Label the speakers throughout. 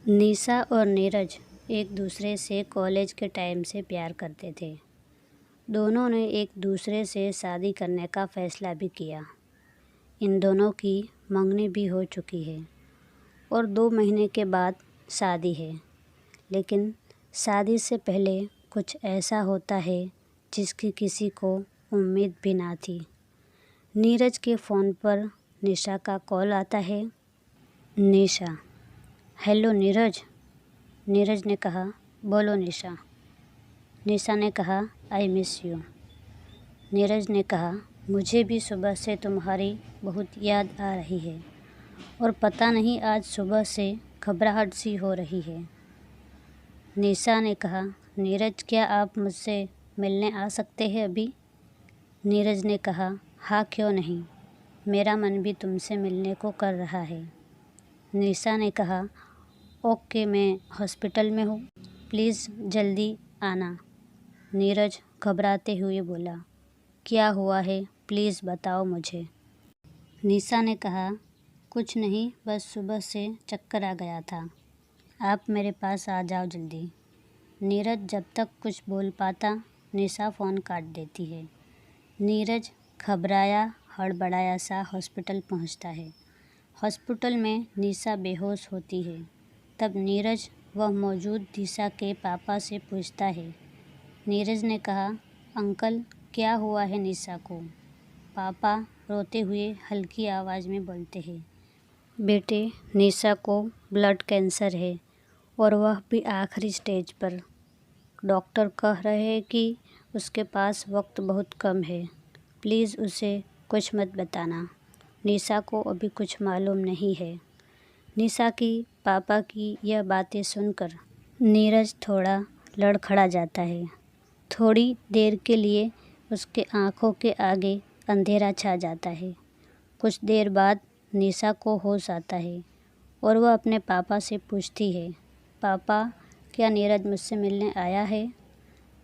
Speaker 1: निशा और नीरज एक दूसरे से कॉलेज के टाइम से प्यार करते थे। दोनों ने एक दूसरे से शादी करने का फ़ैसला भी किया। इन दोनों की मंगनी भी हो चुकी है और 2 महीने के बाद शादी है। लेकिन शादी से पहले कुछ ऐसा होता है जिसकी किसी को उम्मीद भी ना थी। नीरज के फ़ोन पर निशा का कॉल आता है। निशा: हेलो नीरज। नीरज ने कहा, बोलो निशा। निशा ने कहा, आई मिस यू। नीरज ने कहा, मुझे भी सुबह से तुम्हारी बहुत याद आ रही है और पता नहीं आज सुबह से घबराहट सी हो रही है। निशा ने कहा, नीरज क्या आप मुझसे मिलने आ सकते हैं अभी? नीरज ने कहा, हाँ क्यों नहीं, मेरा मन भी तुमसे मिलने को कर रहा है। निशा ने कहा, ओके, मैं हॉस्पिटल में हूँ, प्लीज़ जल्दी आना। नीरज घबराते हुए बोला, क्या हुआ है, प्लीज़ बताओ मुझे। निशा ने कहा, कुछ नहीं, बस सुबह से चक्कर आ गया था, आप मेरे पास आ जाओ जल्दी। नीरज जब तक कुछ बोल पाता, निशा फ़ोन काट देती है। नीरज घबराया हड़बड़ाया सा हॉस्पिटल पहुंचता है। हॉस्पिटल में निशा बेहोश होती है। तब नीरज वह मौजूद निशा के पापा से पूछता है। नीरज ने कहा, अंकल क्या हुआ है निशा को? पापा रोते हुए हल्की आवाज़ में बोलते हैं, बेटे निशा को ब्लड कैंसर है और वह भी आखिरी स्टेज पर। डॉक्टर कह रहे हैं कि उसके पास वक्त बहुत कम है, प्लीज़ उसे कुछ मत बताना। निशा को अभी कुछ मालूम नहीं है। निशा की पापा की यह बातें सुनकर नीरज थोड़ा लड़खड़ा जाता है। थोड़ी देर के लिए उसके आँखों के आगे अंधेरा छा जाता है। कुछ देर बाद निशा को होश आता है और वह अपने पापा से पूछती है, पापा क्या नीरज मुझसे मिलने आया है?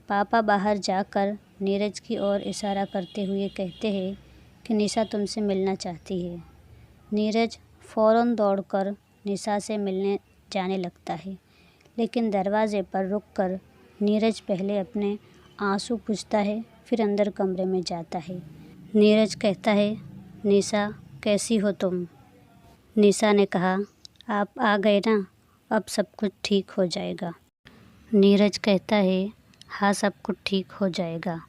Speaker 1: पापा बाहर जाकर नीरज की ओर इशारा करते हुए कहते हैं कि निशा तुमसे मिलना चाहती है। नीरज फ़ौरन दौड़कर निशा से मिलने जाने लगता है, लेकिन दरवाज़े पर रुककर नीरज पहले अपने आंसू पोंछता है, फिर अंदर कमरे में जाता है। नीरज कहता है, निशा कैसी हो तुम? निशा ने कहा, आप आ गए ना, अब सब कुछ ठीक हो जाएगा। नीरज कहता है, हाँ सब कुछ ठीक हो जाएगा,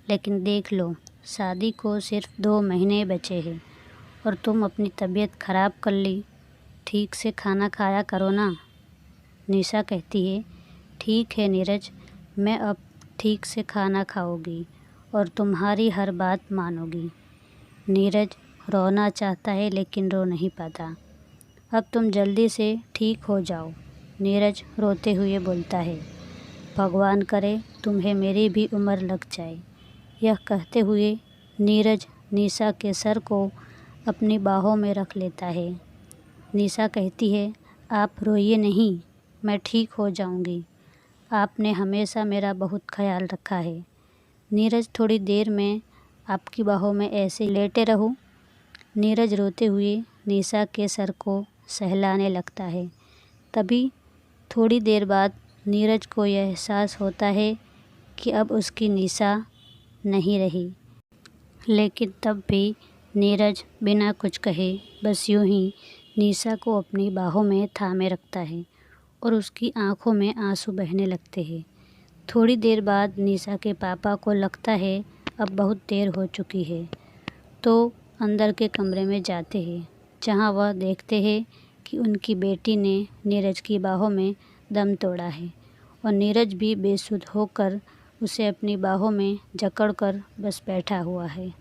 Speaker 1: लेकिन देख लो शादी को सिर्फ 2 महीने बचे हैं और तुम अपनी तबीयत ख़राब कर ली। ठीक से खाना खाया करो ना। निशा कहती है, ठीक है नीरज, मैं अब ठीक से खाना खाऊंगी और तुम्हारी हर बात मानूंगी। नीरज रोना चाहता है लेकिन रो नहीं पाता। अब तुम जल्दी से ठीक हो जाओ, नीरज रोते हुए बोलता है। भगवान करे तुम्हें मेरी भी उम्र लग जाए। यह कहते हुए नीरज निशा के सर को अपनी बाहों में रख लेता है। निशा कहती है, आप रोइए नहीं, मैं ठीक हो जाऊंगी। आपने हमेशा मेरा बहुत ख्याल रखा है। नीरज थोड़ी देर में आपकी बाहों में ऐसे लेटे रहूं? नीरज रोते हुए निशा के सर को सहलाने लगता है। तभी थोड़ी देर बाद नीरज को यह एहसास होता है कि अब उसकी निशा नहीं रही। लेकिन तब भी नीरज बिना कुछ कहे बस यूं ही निशा को अपनी बाहों में थामे रखता है और उसकी आंखों में आंसू बहने लगते हैं। थोड़ी देर बाद निशा के पापा को लगता है अब बहुत देर हो चुकी है, तो अंदर के कमरे में जाते हैं, जहां वह देखते हैं कि उनकी बेटी ने नीरज की बाहों में दम तोड़ा है और नीरज भी बेसुध होकर उसे अपनी बाहों में जकड़कर बस बैठा हुआ है।